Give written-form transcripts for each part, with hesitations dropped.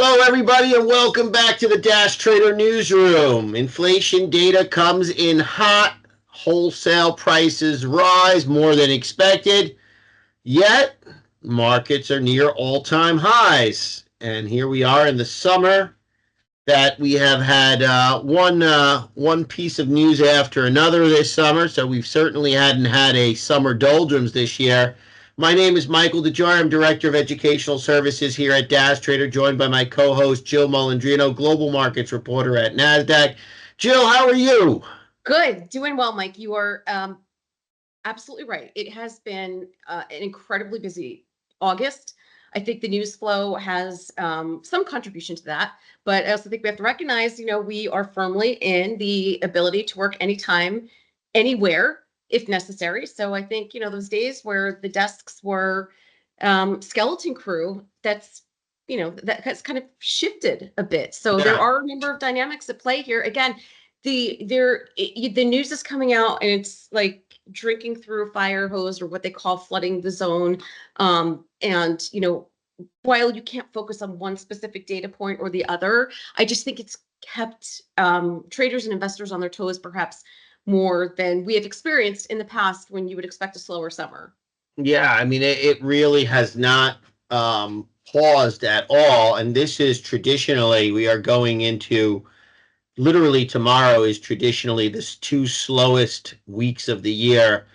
Hello, everybody, and welcome back to the Dash Trader Newsroom. Inflation data comes in hot. Wholesale prices rise more than expected, yet markets are near all-time highs. And here we are in the summer that we have had one piece of news after another this summer, so we certainly hadn't had a summer doldrums this year. My name is Michael DeJoy. I'm Director of Educational Services here at Dash Trader, joined by my co-host Jill Molandrino, Global Markets Reporter at Nasdaq. Jill, how are you? Good, doing well, Mike. You are absolutely right. It has been an incredibly busy August. I think the news flow has some contribution to that, but I also think we have to recognize, we are firmly in the ability to work anytime, anywhere, if necessary. So I think, those days where the desks were skeleton crew, that has kind of shifted a bit. So there are a number of dynamics at play here. Again, the news is coming out and it's like drinking through a fire hose, or what they call flooding the zone. And while you can't focus on one specific data point or the other, I just think it's kept traders and investors on their toes perhaps more than we have experienced in the past when you would expect a slower summer. Yeah, I mean, it really has not paused at all. And this is traditionally, we are going into literally tomorrow is traditionally the two slowest weeks of the year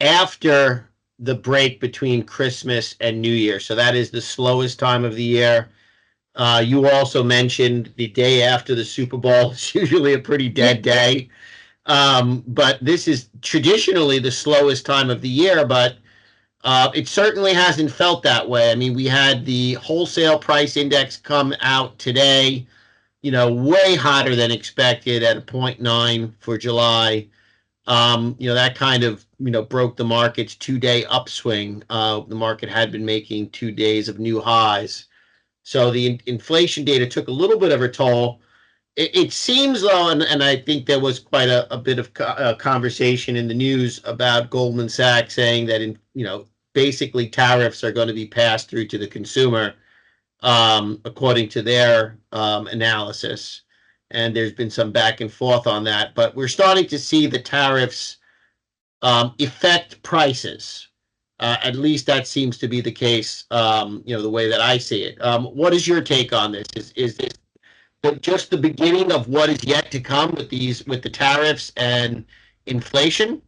after the break between Christmas and New Year. So that is the slowest time of the year. You also mentioned the day after the Super Bowl. It's usually a pretty dead day. But this is traditionally the slowest time of the year, but it certainly hasn't felt that way. I mean, we had the wholesale price index come out today, way hotter than expected at a 0.9 for July. That kind of, broke the market's two-day upswing. The market had been making 2 days of new highs. So the inflation data took a little bit of a toll. It seems, though, and I think there was quite a bit of conversation in the news about Goldman Sachs saying that, basically tariffs are going to be passed through to the consumer, according to their analysis. And there's been some back and forth on that. But we're starting to see the tariffs affect prices. At least that seems to be the case, the way that I see it. What is your take on this? Is this just the beginning of what is yet to come with the tariffs and inflation?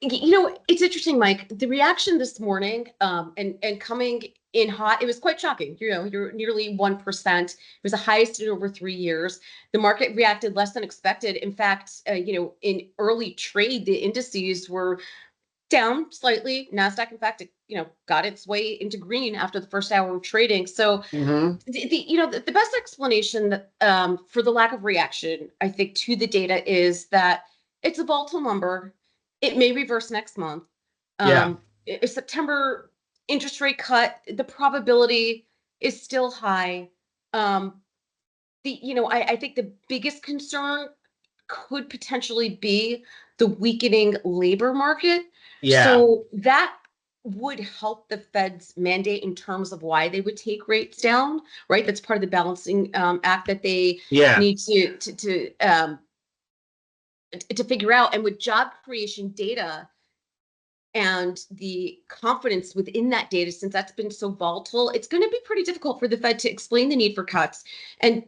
It's interesting, Mike. The reaction this morning, and coming in hot, it was quite shocking. You're nearly 1%. It was the highest in over 3 years. The market reacted less than expected. In fact, in early trade, the indices were down slightly. Nasdaq, in fact, got its way into green after the first hour of trading. So, the best explanation that, for the lack of reaction, I think, to the data is that it's a volatile number. It may reverse next month. If September interest rate cut, the probability is still high. I think the biggest concern could potentially be the weakening labor market. So that would help the Fed's mandate in terms of why they would take rates down, right? That's part of the balancing act that they need to figure out. And with job creation data and the confidence within that data, since that's been so volatile, it's going to be pretty difficult for the Fed to explain the need for cuts. And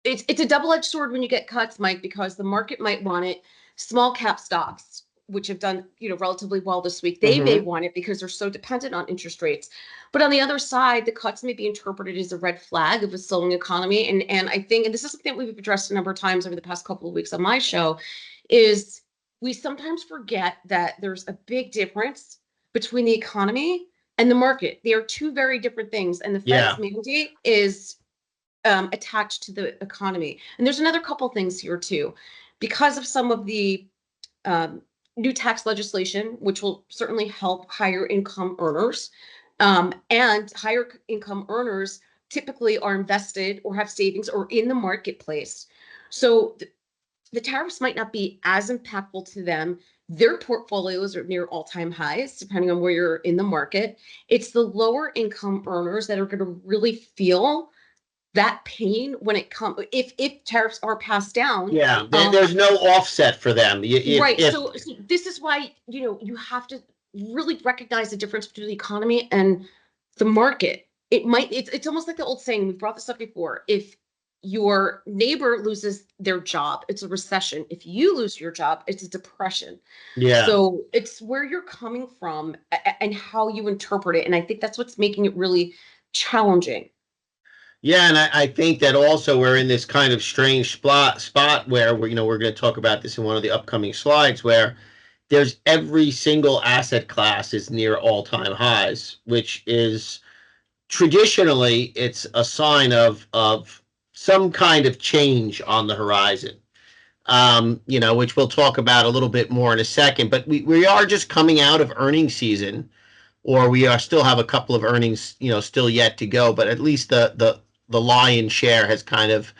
it's a double-edged sword when you get cuts, Mike, because the market might want it. Small cap stocks, which have done relatively well this week, they may want it because they're so dependent on interest rates. But on the other side, the cuts may be interpreted as a red flag of a slowing economy. And I think, and this is something that we've addressed a number of times over the past couple of weeks on my show, is we sometimes forget that there's a big difference between the economy and the market. They are two very different things. And the Fed's mandate is attached to the economy. And there's another couple things here too. Because of some of the new tax legislation, which will certainly help higher income earners, and higher income earners typically are invested or have savings or in the marketplace. So the tariffs might not be as impactful to them Their portfolios are near all-time highs, depending on where you're in the market. It's the lower income earners that are going to really feel that pain when it comes if tariffs are passed down. Yeah, there's no offset for them. Right. If So this is why, you have to really recognize the difference between the economy and the market. It's almost like the old saying, we brought this up before. If your neighbor loses their job, it's a recession. If you lose your job, it's a depression. yeah, So it's where you're coming from and how you interpret it. And I think that's what's making it really challenging. yeah, and I think that also we're in this kind of strange spot where we're going to talk about this in one of the upcoming slides, where there's every single asset class is near all-time highs, which is traditionally it's a sign of some kind of change on the horizon. Which we'll talk about a little bit more in a second. But we are just coming out of earnings season, or we are still have a couple of earnings, still yet to go. But at least the lion's share has kind of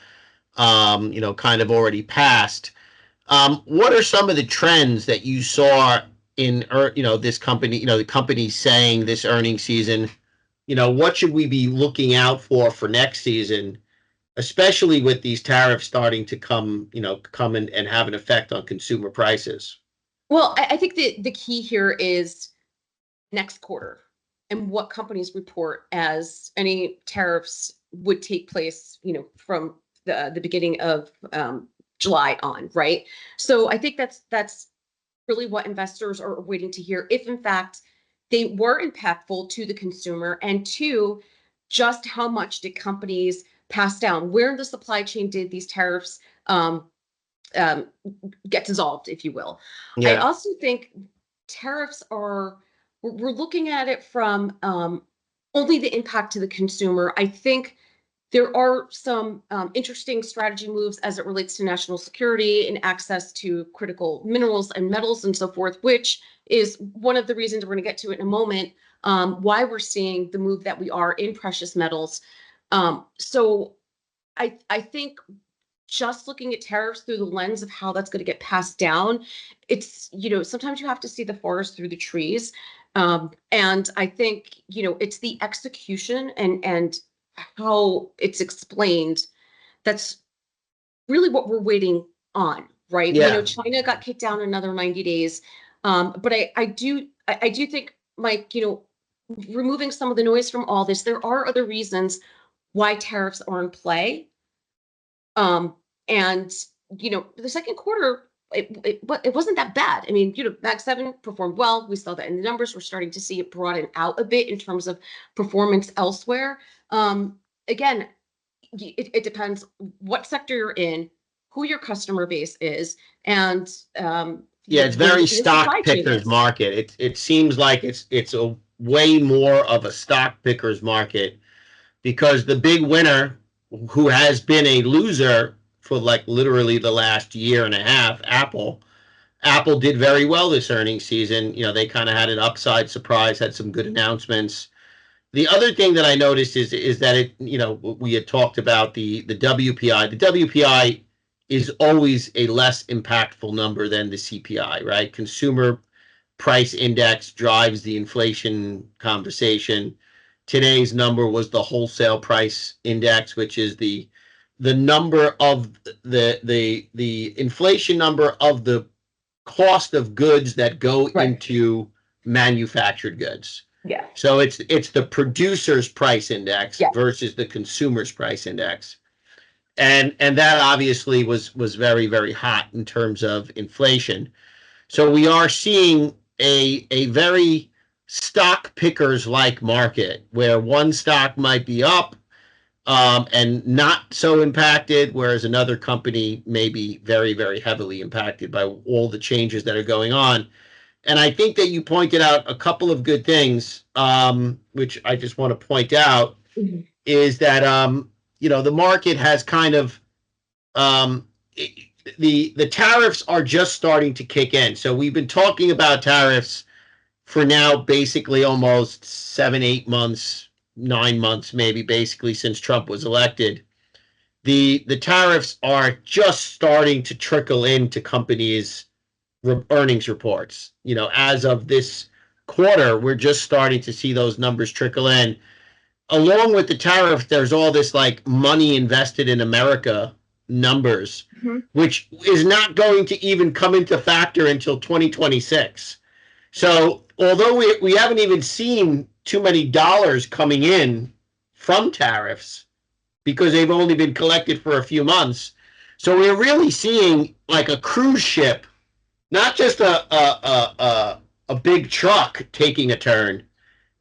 already passed. What are some of the trends that you saw in, this company, the company saying this earnings season? What should we be looking out for next season, especially with these tariffs starting to come and have an effect on consumer prices? Well, I think the key here is next quarter and what companies report as any tariffs would take place, from the beginning of July on, right? So I think that's really what investors are waiting to hear. If in fact they were impactful to the consumer, and two, just how much did companies pass down? Where in the supply chain did these tariffs um, get dissolved, if you will? I Yeah, also think tariffs are, we're looking at it from only the impact to the consumer. I think there are some interesting strategy moves as it relates to national security and access to critical minerals and metals and so forth, which is one of the reasons we're going to get to it in a moment, why we're seeing the move that we are in precious metals. So I think just looking at tariffs through the lens of how that's going to get passed down, it's, sometimes you have to see the forest through the trees. And I think, it's the execution and how it's explained that's really what we're waiting on, right? yeah, China got kicked down another 90 days. But I do think, Mike, removing some of the noise from all this, there are other reasons why tariffs are in play. And the second quarter, it wasn't that bad. I mean, Mag 7 performed well. We saw that in the numbers. We're starting to see it broaden out a bit in terms of performance elsewhere. Again, it depends what sector you're in, who your customer base is, and yeah. It's where very your supply stock chain pickers is. market. It seems like it's a way more of a stock pickers market, because the big winner, who has been a loser for like literally the last year and a half, Apple did very well this earnings season. They kind of had an upside surprise, had some good announcements. The other thing that I noticed is that we had talked about the WPI. The WPI is always a less impactful number than the CPI, right? Consumer price index drives the inflation conversation. Today's number was the wholesale price index, which is the number of the inflation number of the cost of goods that go Right. into manufactured goods. Yeah. So it's the producer's price index Yeah. versus the consumer's price index. And that obviously was very, very hot in terms of inflation. So we are seeing a very stock pickers like market, where one stock might be up and not so impacted, whereas another company may be very, very heavily impacted by all the changes that are going on. And I think that you pointed out a couple of good things, which I just want to point out, Mhm. is that the market has kind of um, the tariffs are just starting to kick in. So we've been talking about tariffs for now basically almost 7, 8 months, 9 months, maybe, basically since Trump was elected. The tariffs are just starting to trickle into companies' earnings reports. As of this quarter, we're just starting to see those numbers trickle in. Along with the tariff, there's all this like money invested in America numbers, which is not going to even come into factor until 2026. So although we haven't even seen too many dollars coming in from tariffs because they've only been collected for a few months. So we're really seeing like a cruise ship, not just a big truck taking a turn.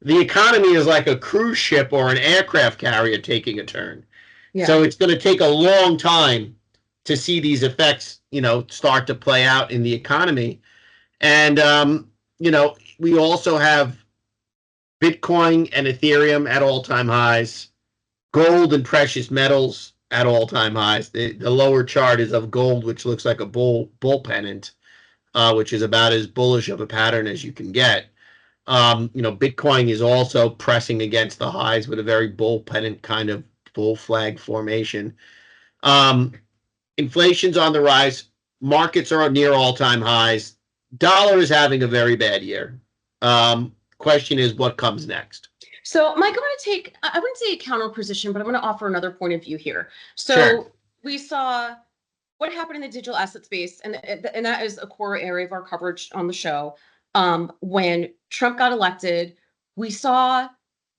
The economy is like a cruise ship or an aircraft carrier taking a turn. Yeah. So it's going to take a long time to see these effects, start to play out in the economy. And, we also have Bitcoin and Ethereum at all-time highs, gold and precious metals at all-time highs. The lower chart is of gold, which looks like a bull pennant, which is about as bullish of a pattern as you can get. Bitcoin is also pressing against the highs with a very bull pennant kind of bull flag formation. Inflation's on the rise. Markets are near all-time highs. Dollar is having a very bad year. Question is, what comes next? So, Mike, I'm going to take, I wouldn't say a counter position, but I'm going to offer another point of view here. So, sure. We saw what happened in the digital asset space, and that is a core area of our coverage on the show. When Trump got elected, we saw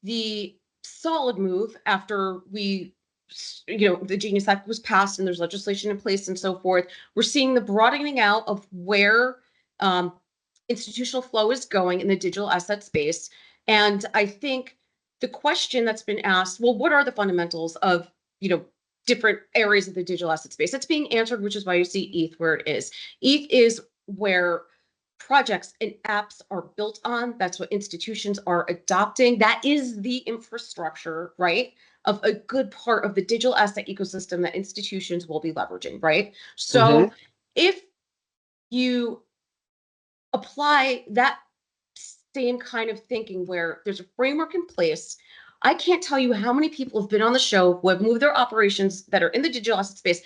the solid move after the Genius Act was passed and there's legislation in place and so forth. We're seeing the broadening out of where institutional flow is going in the digital asset space. And I think the question that's been asked, well, what are the fundamentals of, different areas of the digital asset space? That's being answered, which is why you see ETH where it is. ETH is where projects and apps are built on. That's what institutions are adopting. That is the infrastructure, right, of a good part of the digital asset ecosystem that institutions will be leveraging, right? So if you apply that same kind of thinking where there's a framework in place, I can't tell you how many people have been on the show who have moved their operations that are in the digital asset space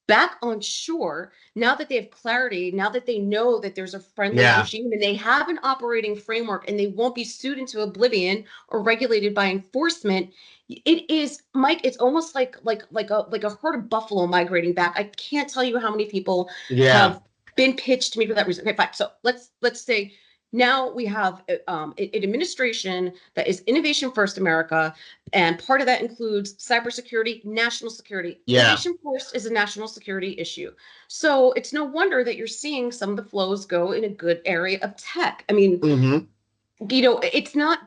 back on shore now that they have clarity, now that they know that there's a friendly regime and they have an operating framework and they won't be sued into oblivion or regulated by enforcement. It is, Mike, it's almost like a herd of buffalo migrating back. I can't tell you how many people have been pitched to me for that reason. Okay, fine. So let's say now we have an administration that is Innovation First America, and part of that includes cybersecurity, national security. Innovation First is a national security issue. So it's no wonder that you're seeing some of the flows go in a good area of tech. I mean, it's not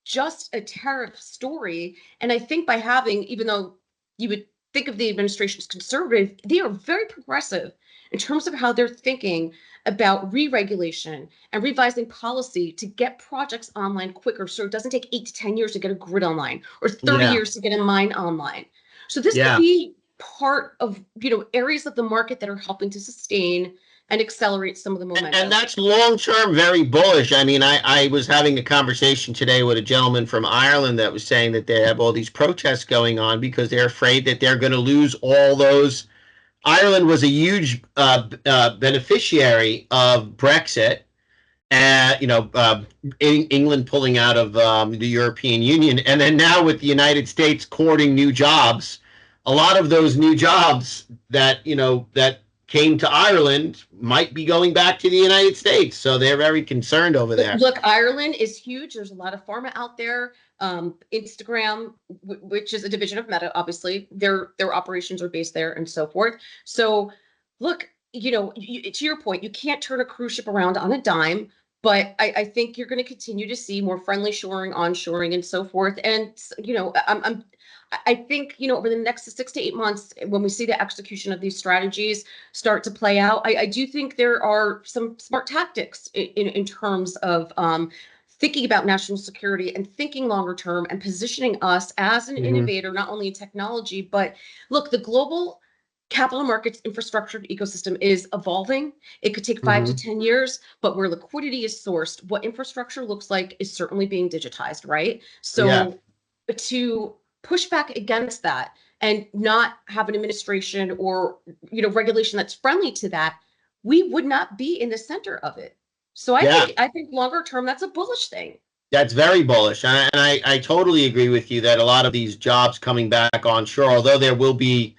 just a tariff story. And I think by having, even though you would think of the administration as conservative, they are very progressive in terms of how they're thinking about re-regulation and revising policy to get projects online quicker, so it doesn't take 8 to 10 years to get a grid online or 30 years to get a mine online. So this could be part of areas of the market that are helping to sustain and accelerate some of the momentum. And that's long-term very bullish. I mean, I was having a conversation today with a gentleman from Ireland that was saying that they have all these protests going on because they're afraid that they're going to lose all those. Ireland was a huge beneficiary of Brexit, England pulling out of the European Union, and then now with the United States courting new jobs, a lot of those new jobs that came to Ireland might be going back to the United States. So they're very concerned over there. Look, Ireland is huge. There's a lot of pharma out there. Instagram, which is a division of Meta, obviously, their operations are based there and so forth. So look, to your point, you can't turn a cruise ship around on a dime, but I think you're going to continue to see more friendly shoring, onshoring, and so forth. And, I think, over the next 6 to 8 months, when we see the execution of these strategies start to play out, I do think there are some smart tactics in terms of thinking about national security and thinking longer term and positioning us as an innovator, not only in technology, but look, the global capital markets infrastructure ecosystem is evolving. It could take 5 to 10 years, but where liquidity is sourced, what infrastructure looks like is certainly being digitized, right? So to push back against that and not have an administration or regulation that's friendly to that we would not be in the center of it. So Yeah, I think longer term, that's a bullish thing. that's very bullish. And I totally agree with you that a lot of these jobs coming back onshore, although there will be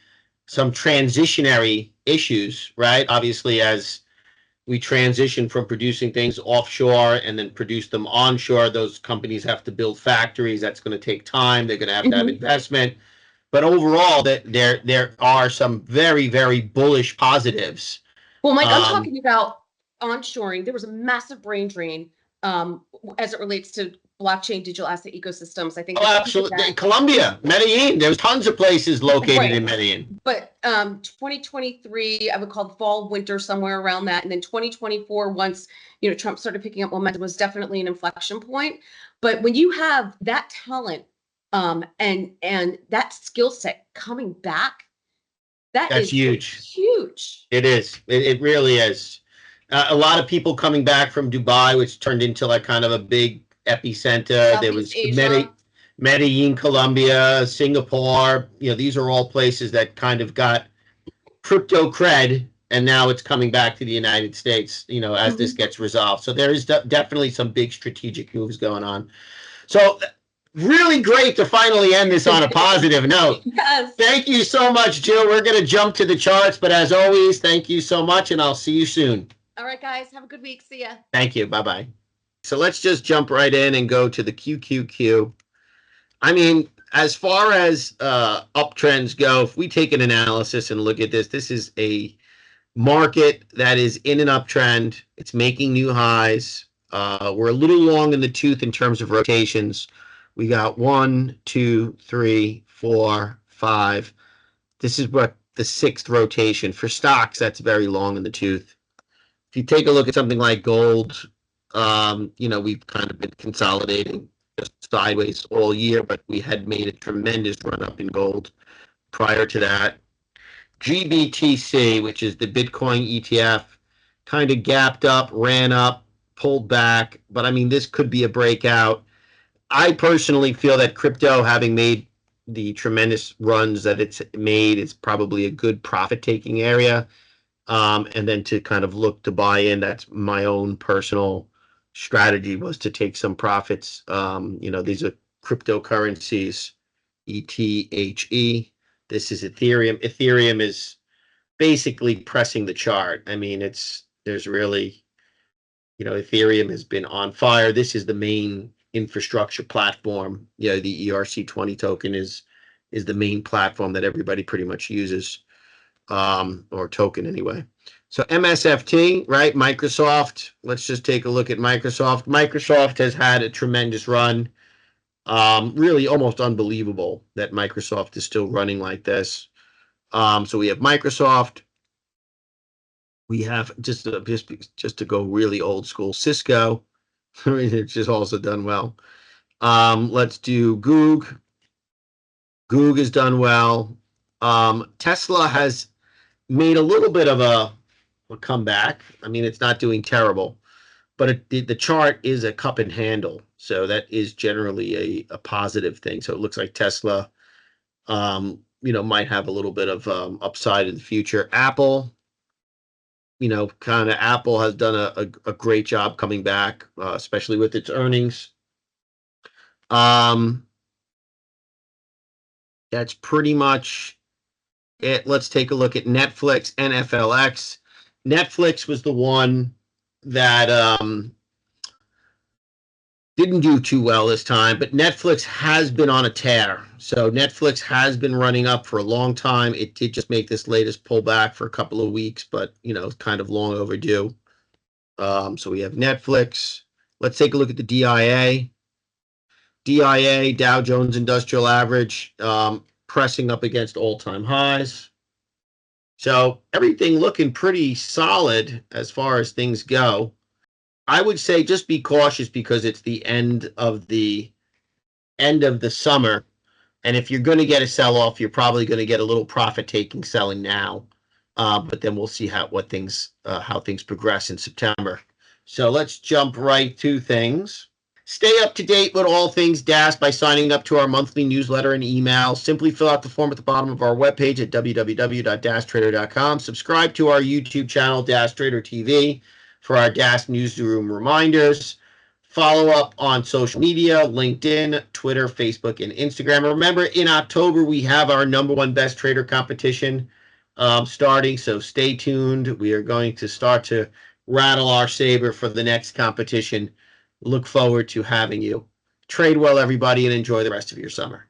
some transitionary issues, right? Obviously, as we transition from producing things offshore and then produce them onshore, those companies have to build factories. That's going to take time. They're going to have investment. But overall, that there are some very, very bullish positives. Well, Mike, I'm Um, talking about onshoring. There was a massive brain drain as it relates to blockchain digital asset ecosystems. I think oh, the peak of absolutely. that, Colombia, Medellin. There's tons of places located right. in Medellin. But 2023, I would call fall, winter, somewhere around that. And then 2024, once Trump started picking up momentum, was definitely an inflection point. But when you have that talent and that skill set coming back, that That's is huge. huge. It is. It really is. A lot of people coming back from Dubai, which turned into like kind of a big epicenter. There Southeast was Asia. Medellin, Colombia, Singapore. These are all places that kind of got crypto cred, and now it's coming back to the United States, as this gets resolved. So there is definitely some big strategic moves going on. So really great to finally end this on a positive note. Yes. Thank you so much, Jill. We're going to jump to the charts, but as always, thank you so much, and I'll see you soon. All right, guys. Have a good week. See ya. Thank you. Bye-bye. So let's just jump right in and go to the QQQ. I mean, as far as uptrends go, if we take an analysis and look at this, this is a market that is in an uptrend. It's making new highs. We're a little long in the tooth in terms of rotations. We got 1, 2, 3, 4, 5. This is what the sixth rotation. For stocks, that's very long in the tooth. If you take a look at something like gold, we've kind of been consolidating just sideways all year, but we had made a tremendous run up in gold prior to that. GBTC, which is the Bitcoin ETF, kind of gapped up, ran up, pulled back. But I mean, this could be a breakout. I personally feel that crypto, having made the tremendous runs that it's made, is probably a good profit-taking area. And then to kind of look to buy in, that's my own personal strategy, was to take some profits. These are cryptocurrencies, ETHE. This is Ethereum. Ethereum is basically pressing the chart. I mean, there's really, Ethereum has been on fire. This is the main infrastructure platform. The ERC20 token is the main platform that everybody pretty much uses, or token anyway. So MSFT, right? Microsoft. Let's just take a look at Microsoft. Microsoft has had a tremendous run. Really almost unbelievable that Microsoft is still running like this. So we have Microsoft. We have just to go really old school, Cisco, which has also done well. Let's do Goog. Goog has done well. Tesla has made a little bit of a comeback. I mean, it's not doing terrible, but the chart is a cup and handle, so that is generally a positive thing. So it looks like Tesla, might have a little bit of upside in the future. Apple, kind of Apple has done a great job coming back, especially with its earnings. That's pretty much it. Let's take a look at Netflix, NFLX. Netflix was the one that didn't do too well this time, but Netflix has been on a tear. So Netflix has been running up for a long time. It did just make this latest pullback for a couple of weeks, but it's kind of long overdue. So we have Netflix. Let's take a look at the DIA. DIA, Dow Jones Industrial Average, pressing up against all-time highs. So everything looking pretty solid as far as things go. I would say just be cautious because it's the end of the summer, and if you're going to get a sell-off, you're probably going to get a little profit-taking selling now. But then we'll see how things progress in September. So let's jump right to things. Stay up to date with all things DAS by signing up to our monthly newsletter and email. Simply fill out the form at the bottom of our webpage at www.dastrader.com. Subscribe to our YouTube channel, DAS Trader TV, for our DAS Newsroom reminders. Follow up on social media, LinkedIn, Twitter, Facebook, and Instagram. Remember, in October, we have our #1 Best Trader competition starting, so stay tuned. We are going to start to rattle our saber for the next competition. Look forward to having you. Trade well, everybody, and enjoy the rest of your summer.